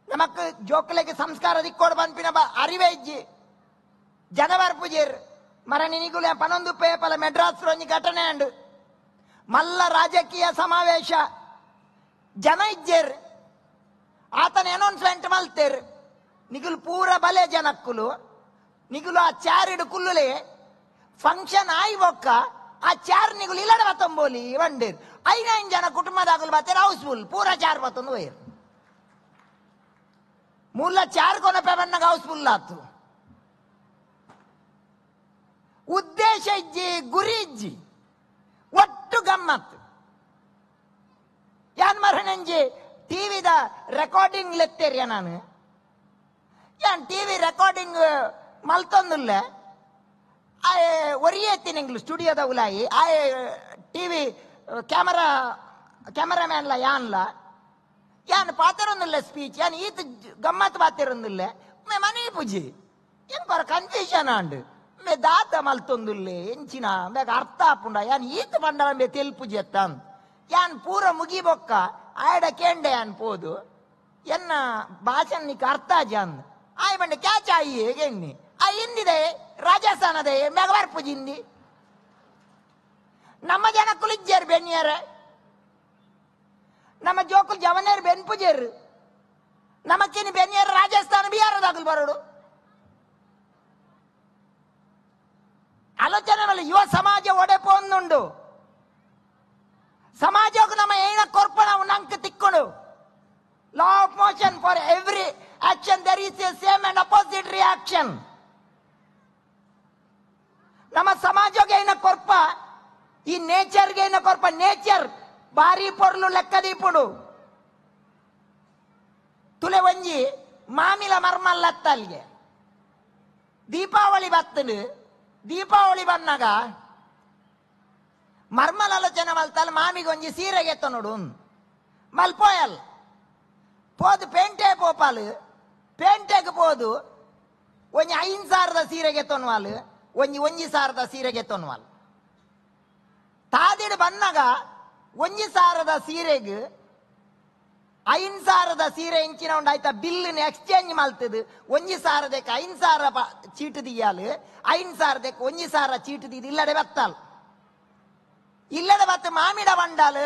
ನಮಕ್ ಜೋಕ್ಲೆಗೆ ಸಂಸ್ಕಾರ ದಿಕ್ಕೋಡು ಪನ್ಪಿನ ಅರಿವೆ ಇಜ್ಜಿ ಜನವರ್ ಪೂಜೆರ್ ಮರ ನಿನಿಗುಲೆ ಪನೊಂದು ಪೇಪಲ ಮೆಡ್ರಾಸ್ ಒಂಜಿ ಘಟನೆ ಅಂಡು ಮಲ್ಲ ರಾಜಕೀಯ ಸಮಾವೇಶ ಜನ ಇಜ್ಜೇರ್ ಆತನ ಅನೌನ್ಸ್ಮೆಂಟ್ ಮಲ್ತೇರ್ ನಿಗುಲು ಪೂರ ಬಲೆ ಜನಕ್ಕುಲು ನಿಗುಲು ಆ ಚಾರಿಡು ಕುಲ್ಲುಲೆ ಫಂಕ್ಷನ್ ಆಯಿ ಬೊಕ್ಕ ಆ ಚಾರ್ ನಿಗುಲು ಇಲ್ಲಡ ಬತ್ತಂಬೋಲಿ ಒಂಡೇರ್ 5 ಜನ ಕುಟುಂಬದಾಗಲು ಬತ್ತೇರ್ ಹೌಸ್ಫುಲ್ ಪೂರ ಚಾರ್ ಬತ್ತೊಂದು ಒಯ್ಯರ್ ಮೂಲ ಚಾರ್ ಕೊನಪೆ ಬಣ್ಣಗ ಹೌಸ್ಫುಲ್ ಆತು ಉದ್ದೇಶ ಇಜ್ಜಿ ಗುರಿ ಇಜ್ಜಿ ಒಟ್ಟು ಗಮ್ಮತ್ ಯಾನ್ ಮರಣಂಜಿ ಟಿವಿದ ರೆಕಾರ್ಡಿಂಗ್ ಲೆತ್ತೇರಿಯ ನಾನು ಯಾನ್ ಟಿವಿ ರೆಕಾರ್ಡಿಂಗ್ ಮಲ್ತೊಂದುಲ್ಲ ಒರಿಯೆತ್ತಿನಿಂಗ್ಲು ಸ್ಟುಡಿಯೋದ ಉಲಾಯಿ ಟಿವಿ ಕ್ಯಾಮರಾಮ್ಯಾನ್ಲ ಯಾನ್ಲ ಯಾನ್ ಪಾತಿರೊಂದಿಲ್ಲ ಸ್ಪೀಚ್ ಯಾನ್ ಈತ್ ಗಮ್ಮತ್ ಪಾತಿರೊಂದಿಲ್ಲ ಮನೆ ಪೂಜಿ ಏನ್ ಬರ ಕನ್ಫ್ಯೂಷನ್ ಅಂಡ್ ಮೇ ದಾತ ಮಲ್ತೊಂದುಲ್ಲೆ ಎಂಚಿನ ಬೇಗ ಅರ್ಥ ಆಪುಂಡ ಯಾನ್ ಈತ್ ಬಂಡ ಮೇ ತೆಲ್ಪುಜಿ ಎತ್ತಾನ್ ಯಾನ್ ಪೂರ ಮುಗಿಬೊಕ್ಕ ಆಯಡ ಕೇಂಡೆ ಯಾನ್ ಪೋದು ಎನ್ನ ಭಾಷಣ ನಿಕ್ ಅರ್ಥ ಜಾನ್ ಆಯ್ ಬಂಡೆ ಕ್ಯಾಚ್ ಆಯಿ ಹೇಗೆಣ್ಣಿ ಆ ಹಿಂದಿದೆ ರಾಜಸ್ಥಾನದ ಮೆಗವಾರ್ ಪೂಜಿ ಹಿಂದಿ ನಮ್ಮ ಜನ ಕುಲಿಜ್ಜೇರ್ ಬೆನ್ನಿಯರ ನಮ್ಮ ಜೋಕುಲ್ ಜವನೇರ್ ಬೆನ್ ಪೂಜೇರ್ ನಮಕ್ಕಿನಿ ಬೆನ್ನಿಯರ್ ರಾಜಸ್ಥಾನ ಬಿಹಾರದಾಗಲು ಬರೋಡು ಆಲೋಚನೆ ಮೇಲೆ ಯುವ ಸಮಾಜ ಒಡೆಪೊಂದುಂಡು ಸಮಾಜಕ್ಕೆ ನಮ್ಮ ಏನ ಕೊರ್ಪಣ ನಂಕ ತಿಕ್ಕೊಂಡು law of motion for every action there is a same and opposite reaction ನಮ್ಮ ಸಮಾಜಕ್ಕೆ ಏನ ಕೊರ್ಪ ಈ ನೇಚರ್ಗೆ ಏನ ಕೊರ್ಪ ನೇಚರ್ ಭಾರಿ ಪೊರ್ಲು ಲೆಕ್ಕದೀಪುಡು ತುಲೆ ಒಂಜಿ ಮಾಮಿಲ ಮರ್ಮಲ್ಲತ್ತಲ್ಗೆ ದೀಪಾವಳಿ ಬತ್ತನು ದೀಪಾವಳಿ ಬಂದಾಗ ಮರ್ಮಲ ಆಲೋಚನೆ ಮಲ್ತಲ್ ಮಾಮಿಗೆ ಒಂಜಿ ಸೀರೆಗೆ ಎತ್ತ ನೋಡು ಮಲ್ಪೋಯಲ್ ಪೋದು ಪೇಂಟೆ ಪೋಪಾಲು ಪೇಂಟೆಗೆ ಪೋದು ಒಂಜಿ 5,000 ಸೀರೆಗೆ ತೊನ್ವಾಲ್ ಒಂಜಿ 1,000 ಸೀರೆಗೆ ತೊನ್ವಾಲ್ ತಾದಿಡು ಬಂದಾಗ 1,000 ಸೀರೆಗೆ 5,000 ಸೀರೆ ಇಂಚಿನ ಉಂಡು ಆಯ್ತಾ ಬಿಲ್ನ ಎಕ್ಸ್ಚೇಂಜ್ ಮಲ್ತದು 1,000 5,000 ಚೀಟು ದಿಯಾಲು 5,000 1,000 ಚೀಟು ದಿದ್ದು ಇಲ್ಲಡೆ ಬತ್ತಲ್ ಇಲ್ಲದ ಬತ್ತು ಮಾಮಿಡ ಬಂಡಾಲು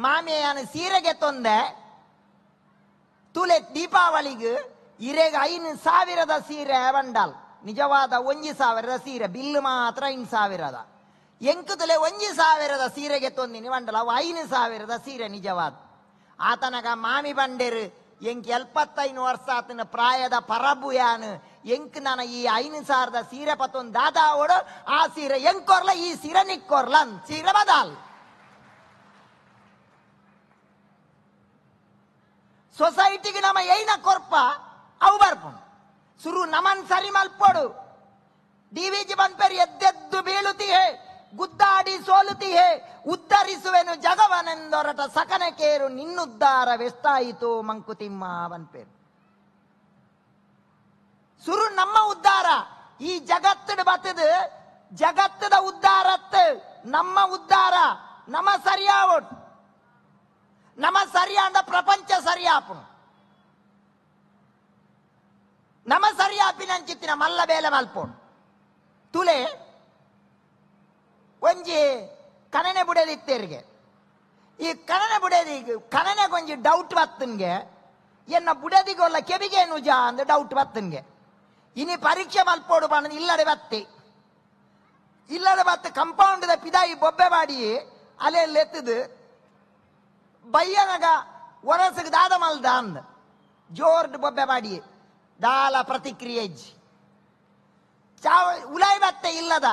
ಮಾಮಿಯಾನು ಸೀರೆಗೆ ತೊಂದೆ ತುಲೆ ದೀಪಾವಳಿಗೆ ಇರೆಗ 5,000 ಸೀರೆ ಬಂಡಾಲ್ ನಿಜವಾದ 1,000 ಸೀರೆ ಬಿಲ್ ಮಾತ್ರ 5,000 ಎಂಕು ತುಲೆ 1,000 ಸೀರೆಗೆ ತೊಂದಿನಿ ಬಂಡಲ ಅವು 5,000 ಸೀರೆ ನಿಜವಾದ ಆತನಗ ಮಾಮಿ ಬಂಡೇರು ಎಂಕ್ 75 ವರ್ಷ ಆತನ ಪ್ರಾಯದ ಪರಬು ಯಾನು ಎಂಕ್ ನಾನು ಈ 5,000 ಸೀರೆ ಪತ್ತೊಂದು ದಾದಾ ಓಡು ಆ ಸೀರೆ ಎಂಕೊರ್ಲ ಈ ಸೀರೆ ನಿಕ್ಕೊರ್ಲ ಸೀರೆ ಬದಾಲ್ ಸೊಸೈಟಿಗೆ ನಮ್ಮ ಏನ ಕೊರ್ಪ ಅವು ಬರ್ಪುಂಡು ಸುರು ನಮನ್ ಸರಿ ಮಲ್ಪೋಡು ಡಿವಿಜಿ ಬಂದ್ಪೇರಿ ಎದ್ದೆದ್ದು ಬೀಳುತ್ತೀಹೆ ಗುದ್ದಾಡಿ ಸೋಲುತ್ತೀಹೆ ಉದ್ಧರಿಸುವೆನು ಜಗವನೆಂದೊರಟ ಸಕನೆ ಕೇರು ನಿನ್ನುದ್ಧಾರವೆಷ್ಟಾಯಿತು ಮಂಕುತಿಮ್ಮ ಬನ್ಪೇರು ಸುರು ನಮ್ಮ ಉದ್ಧಾರ ಈ ಜಗತ್ತದ ಬತ್ತದು ಜಗತ್ತದ ಉದ್ಧಾರತ್ ನಮ್ಮ ಉದ್ಧಾರ ನಮ್ಮ ಸರಿಯಾವಟ್ ನಮ್ಮ ಸರಿಯಾದ ಪ್ರಪಂಚ ಸರಿಯಾಪು ನಮ್ಮ ಸರಿಯಾಪಿನಂಚಿತ್ತಿನ ಮಲ್ಲ ಬೇಲೆ ಮಲ್ಪೋಡು ತುಲೆ ಒಂಜಿ ಕಣನೆ ಬುಡದಿತ್ತೇರಿಗೆ ಈ ಕಣನೆ ಬುಡದಿಗೆ ಕಣನೆಗೊಂಜಿ ಡೌಟ್ ಬತ್ತನ್ಗೆ ಎನ್ನ ಬುಡದಿಗೊಲ್ಲ ಕೆಬಿಗೆ ನುಜ ಅಂದ ಡೌಟ್ ಬತ್ತನ್ಗೆ ಇನಿ ಪರೀಕ್ಷೆ ಮಲ್ಪೋಡು ಬಣ್ಣ ಇಲ್ಲಡೆ ಬತ್ತೆ ಇಲ್ಲಡೆ ಬತ್ತು ಕಂಪೌಂಡ್ ಪಿದಾಯಿ ಬೊಬ್ಬೆ ಮಾಡಿ ಅಲೆಯಲ್ಲಿ ಎತ್ತದು ಬಯ್ಯನಗ ಒರಸಗ ದಾದ ಮಲ್ದ ಅಂದ ಜೋರ್ಡ್ ಬೊಬ್ಬೆ ಮಾಡಿ ದಾಲ ಪ್ರತಿಕ್ರಿಯೆ ಚಾವ ಉಲಾಯಿ ಬತ್ತೆ ಇಲ್ಲದ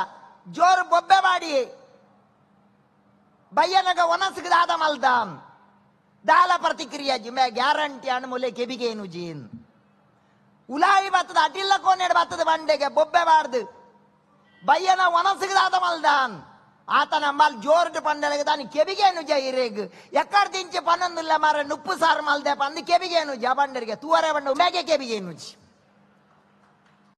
ಜೋರು ಬೊಬ್ಬೆ ಮಾಡಿ ಬಯ್ಯನಗ ಒನಸಗ ದಾದ ಮಲ್ದ ದಾಲ ಪ್ರತಿಕ್ರಿಯೆ ಮೇ ಗ್ಯಾರಂಟಿ ಅಣ್ಮೂಲೆ ಕೆಬಿಗೆ ಏನು ಜೀನ್ ಉಲಾಯಿ ಬತ್ತದ ಅಡ್ಡಿಲ್ಲ ಕೋನೆಡ್ ಬತ್ತದ ಬಂಡೆಗೆ ಬೊಬ್ಬೆ ಬಾರ್ದು ಬಯ್ಯನ ಒನಸಗ ದಾದ ಮಲ್ದಾನ್ ಆತನ ಮಲ್ ಜೋರ್ಡ್ ಪಂಡಲೆಗೆ ದಾನಿ ಕೆಬಿಗೇನು ಜೈರೇಗ್ ಎಕ್ಕಡ್ ದಿಂಚೆ ಪನ್ನೊಂದಿಲ್ಲ ಮಾರ ನುಪ್ಪು ಸಾರು ಮಲ್ದೆ ಪಂದು ಕೆಬಿಗೇನು ಜ ಬಂಡರಿಗೆ ತೂವರೆ ಬಂಡು ಮೇಗೆ ಕೆಬಿಗೇನು ಜಿ